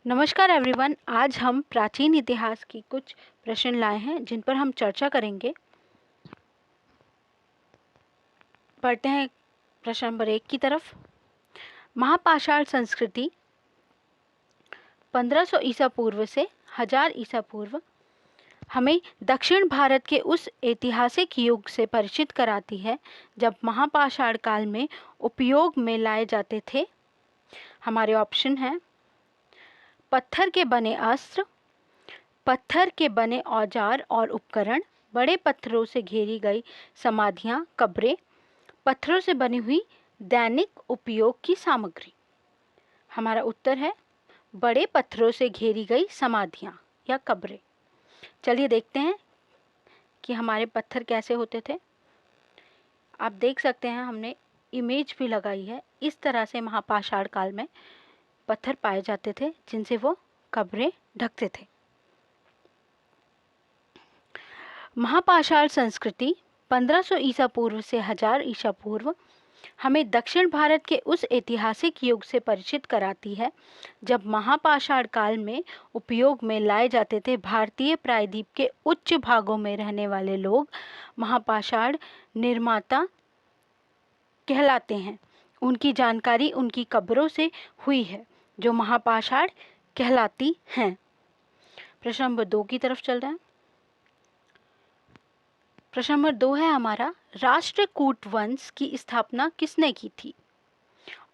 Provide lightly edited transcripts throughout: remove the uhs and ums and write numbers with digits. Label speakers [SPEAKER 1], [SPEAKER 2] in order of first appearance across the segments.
[SPEAKER 1] नमस्कार एवरीवन। आज हम प्राचीन इतिहास की कुछ प्रश्न लाए हैं जिन पर हम चर्चा करेंगे। पढ़ते हैं प्रश्न नंबर 1 की तरफ। महापाषाण संस्कृति 1500 ईसा पूर्व से 1000 ईसा पूर्व हमें दक्षिण भारत के उस ऐतिहासिक युग से परिचित कराती है जब महापाषाण काल में उपयोग में लाए जाते थे। हमारे ऑप्शन हैं पत्थर के बने अस्त्र, पत्थर के बने औजार और उपकरण, बड़े पत्थरों से घेरी गई समाधियां, कब्रें, पत्थरों से बनी हुई दैनिक उपयोग की सामग्री। हमारा उत्तर है बड़े पत्थरों से घेरी गई समाधियां या कब्रें। चलिए देखते हैं कि हमारे पत्थर कैसे होते थे। आप देख सकते हैं, हमने इमेज भी लगाई है। इस तरह से महापाषाण काल में पत्थर पाए जाते थे जिनसे वो कब्रें ढकते थे। महापाषाण संस्कृति 1500 ईसा पूर्व से 1000 ईसा पूर्व हमें दक्षिण भारत के उस ऐतिहासिक युग से परिचित कराती है जब महापाषाण काल में उपयोग में लाए जाते थे। भारतीय प्रायद्वीप के उच्च भागों में रहने वाले लोग महापाषाण निर्माता कहलाते हैं। उनकी जानकारी उनकी कब्रों से हुई है जो महापाषाण कहलाती हैं। प्रश्न नंबर 2 की तरफ चल रहे हैं। प्रश्न नंबर 2 है हमारा, राष्ट्रकूट वंश की स्थापना किसने की थी?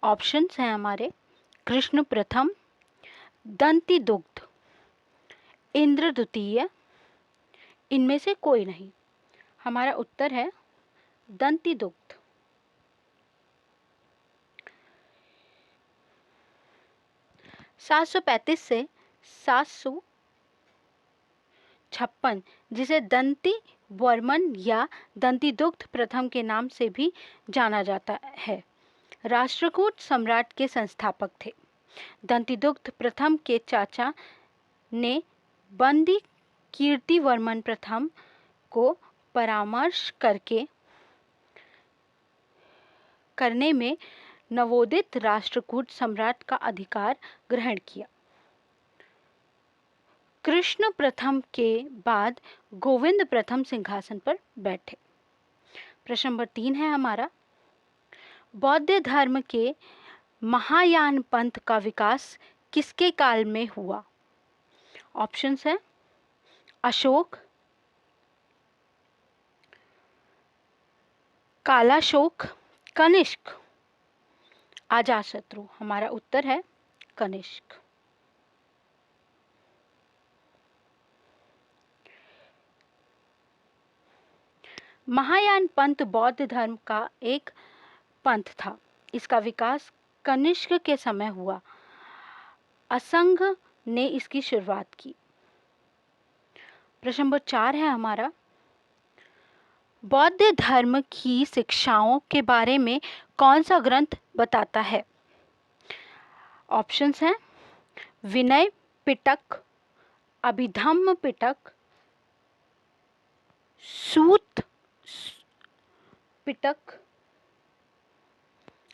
[SPEAKER 1] ऑप्शंस हैं हमारे कृष्ण प्रथम, दंतिदुग्ध, इंद्र द्वितीय, इनमें से कोई नहीं। हमारा उत्तर है दंतिदुग्ध। सात सौ 735 से 756, जिसे दंती वर्मन या दंतिदुग्ध प्रथम के नाम से भी जाना जाता है, राष्ट्रकूट सम्राट के संस्थापक थे। दंतिदुग्ध प्रथम के चाचा ने बंदी कीर्तिवर्मन प्रथम को परामर्श करने में नवोदित राष्ट्रकूट सम्राट का अधिकार ग्रहण किया। कृष्ण प्रथम के बाद गोविंद प्रथम सिंहासन पर बैठे। प्रश्न नंबर 3 है हमारा, बौद्ध धर्म के महायान पंथ का विकास किसके काल में हुआ? ऑप्शंस हैं अशोक, कालाशोक, कनिष्क, अजातशत्रु। हमारा उत्तर है कनिष्क। महायान पंथ बौद्ध धर्म का एक पंथ था। इसका विकास कनिष्क के समय हुआ। असंघ ने इसकी शुरुआत की। प्रश्न नंबर 4 है हमारा, बौद्ध धर्म की शिक्षाओं के बारे में कौन सा ग्रंथ बताता है? ऑप्शंस हैं विनय पिटक, अभिधम्म पिटक, सूत पिटक,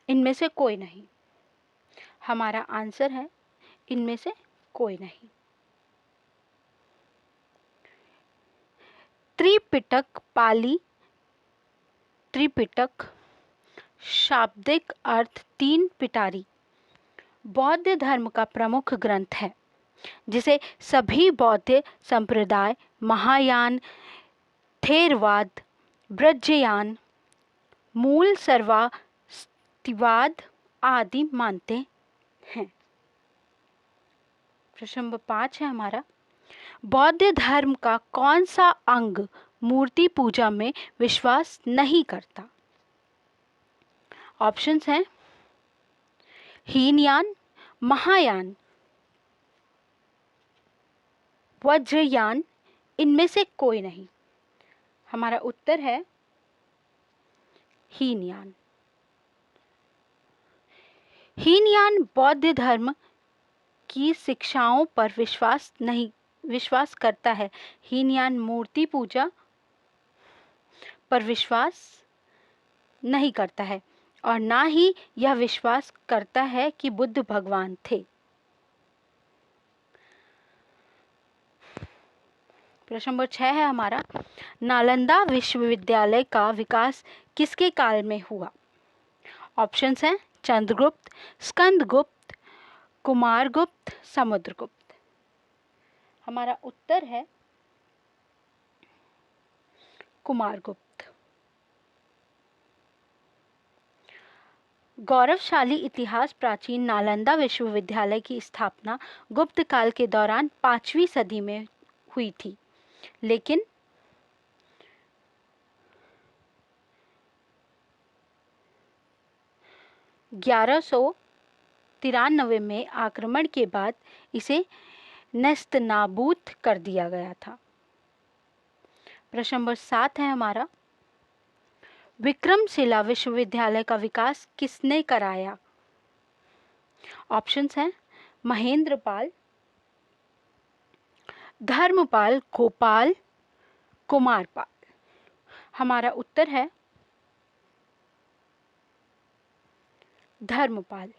[SPEAKER 1] इनमें से कोई नहीं। हमारा आंसर है इनमें से कोई नहीं। त्रिपिटक पाली त्रिपिटक, शाब्दिक अर्थ 3 पिटारी, बौद्ध धर्म का प्रमुख ग्रंथ है जिसे सभी बौद्ध संप्रदाय महायान, थेरवाद, ब्रजयान, मूल सर्वास्तिवाद आदि मानते हैं। प्रश्न नंबर 5 है हमारा, बौद्ध धर्म का कौन सा अंग मूर्ति पूजा में विश्वास नहीं करता? ऑप्शंस हैं हीनयान, महायान, वज्रयान, इनमें से कोई नहीं। हमारा उत्तर है हीनयान। हीनयान बौद्ध धर्म की शिक्षाओं पर विश्वास करता है। हीनयान मूर्ति पूजा पर विश्वास नहीं करता है और ना ही यह विश्वास करता है कि बुद्ध भगवान थे। प्रश्न नंबर 6 है हमारा, नालंदा विश्वविद्यालय का विकास किसके काल में हुआ? ऑप्शंस हैं चंद्रगुप्त, स्कंदगुप्त, कुमारगुप्त, समुद्रगुप्त। हमारा उत्तर है कुमारगुप्त। गौरवशाली इतिहास प्राचीन नालंदा विश्वविद्यालय की स्थापना गुप्त काल के दौरान 5वीं सदी में हुई थी, लेकिन 1193 में आक्रमण के बाद इसे नेस्तनाबूद कर दिया गया था। प्रश्न नंबर 7 है हमारा, विक्रमशिला विश्वविद्यालय का विकास किसने कराया? ऑप्शंस हैं महेंद्रपाल, धर्मपाल, गोपाल, कुमारपाल। हमारा उत्तर है धर्मपाल।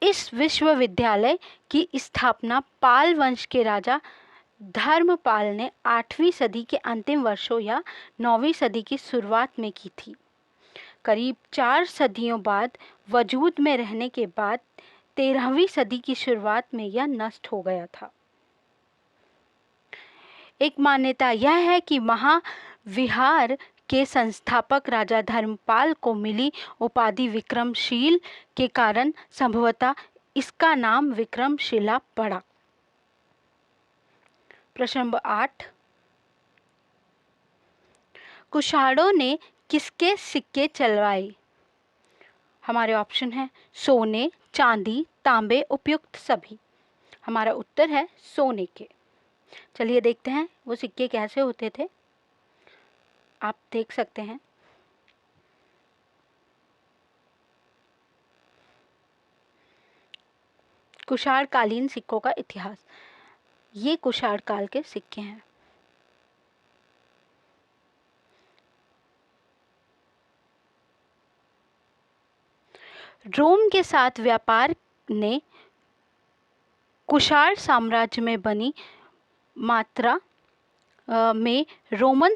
[SPEAKER 1] इस विश्वविद्यालय की स्थापना पाल वंश के राजा धर्मपाल ने 8वीं सदी के अंतिम वर्षों या 9वीं सदी की शुरुआत में की थी। करीब 4 सदियों बाद वजूद में रहने के बाद 13वीं सदी की शुरुआत में यह नष्ट हो गया था। एक मान्यता यह है कि महाविहार के संस्थापक राजा धर्मपाल को मिली उपाधि विक्रमशील के कारण संभवतः इसका नाम विक्रमशिला पड़ा। प्रश्न नंबर 8, कुषाणों ने किसके सिक्के चलवाए? हमारे ऑप्शन है सोने, चांदी, तांबे, उपयुक्त सभी। हमारा उत्तर है सोने के। चलिए देखते हैं वो सिक्के कैसे होते थे। आप देख सकते हैं कुषाण कालीन सिक्कों का इतिहास। ये कुषाण काल के सिक्के हैं। रोम के साथ व्यापार ने कुषाण साम्राज्य में बनी मात्रा में रोमन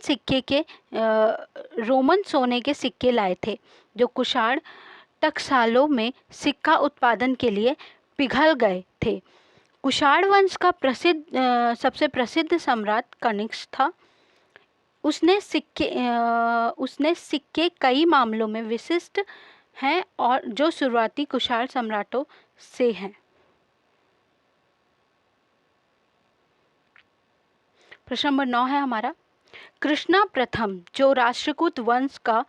[SPEAKER 1] सोने के सिक्के लाए थे, जो कुषाण टकसालों में सिक्का उत्पादन के लिए पिघल गए थे। कुषाण वंश का सबसे प्रसिद्ध सम्राट कनिष्क था। उसने सिक्के कई मामलों में विशिष्ट हैं और जो शुरुआती कुषाण सम्राटों से हैं। प्रश्न नंबर 9 है हमारा, कृष्णा प्रथम जो राष्ट्रकूट वंश का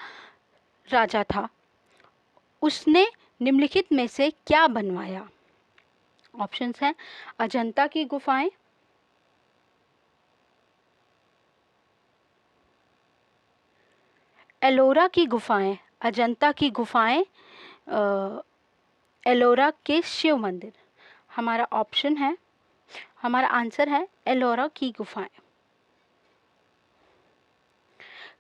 [SPEAKER 1] राजा था, उसने निम्नलिखित में से क्या बनवाया? ऑप्शंस हैं अजंता की गुफाएं, एलोरा की गुफाएं, अजंता की गुफाएं, एलोरा के शिव मंदिर। हमारा आंसर है एलोरा की गुफाएं।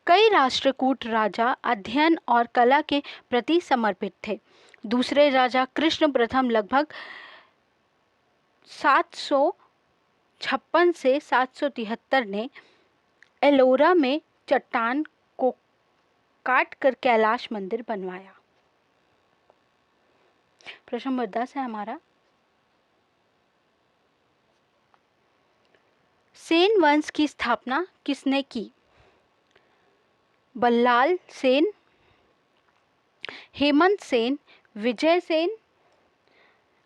[SPEAKER 1] कई राष्ट्रकूट राजा अध्ययन और कला के प्रति समर्पित थे। दूसरे राजा कृष्ण प्रथम लगभग 756 से 773 ने एलोरा में चट्टान को काटकर कैलाश मंदिर बनवाया। प्रश्न नंबर 10 है हमारा, सेन वंश की स्थापना किसने की? बल्लाल सेन, हेमंत सेन, विजय सेन,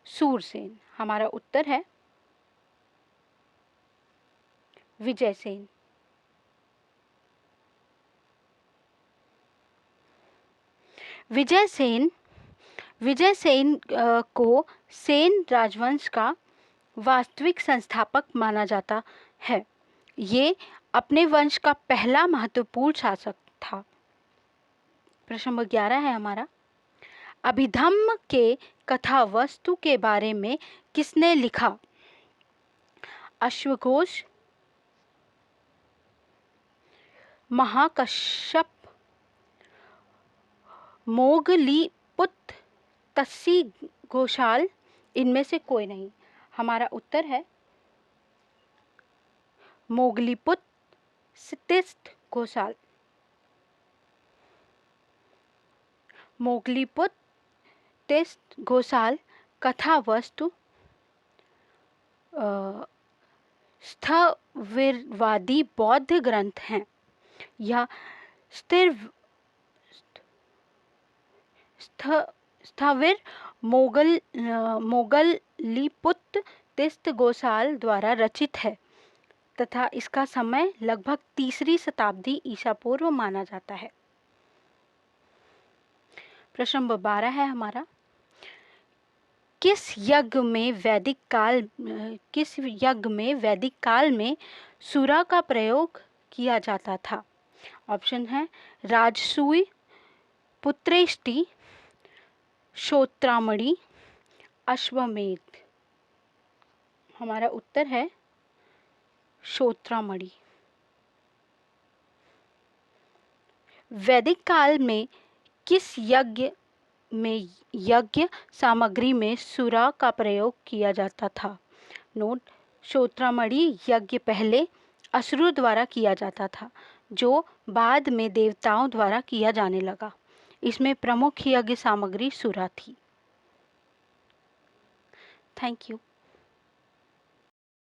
[SPEAKER 1] सूरसेन। हमारा उत्तर है विजय सेन। विजय सेन को सेन राजवंश का वास्तविक संस्थापक माना जाता है। ये अपने वंश का पहला महत्वपूर्ण शासक था। प्रश्न नंबर 11 है हमारा, अभिधम्म के कथा वस्तु के बारे में किसने लिखा? अश्वघोष, महाकश्यप, मोगलीपुत्र, तस्सी घोषाल इनमें से कोई नहीं। हमारा उत्तर है मोगलीपुत्र तीस्त घोषाल। मोगलीपुत्र तीस्त घोषाल कथा वस्तु स्थविरवादी बौद्ध ग्रंथ हैं। यह स्थिर स्थविर मोगलीपुत्र तीस्त घोषाल द्वारा रचित है तथा इसका समय लगभग 3री शताब्दी ईसा पूर्व माना जाता है। प्रश्न नंबर 12 है हमारा, किस यज्ञ में वैदिक काल में सुरा का प्रयोग किया जाता था? ऑप्शन है राजसूय, पुत्रेष्टि, श्रोत्रामणि, अश्वमेध। हमारा उत्तर है श्रोत्रामणि। वैदिक काल में किस यज्ञ सामग्री में सुरा का प्रयोग किया जाता था? नोट, श्रोत्रामणि यज्ञ पहले असुरों द्वारा किया जाता था जो बाद में देवताओं द्वारा किया जाने लगा। इसमें प्रमुख यज्ञ सामग्री सुरा थी। Thank you.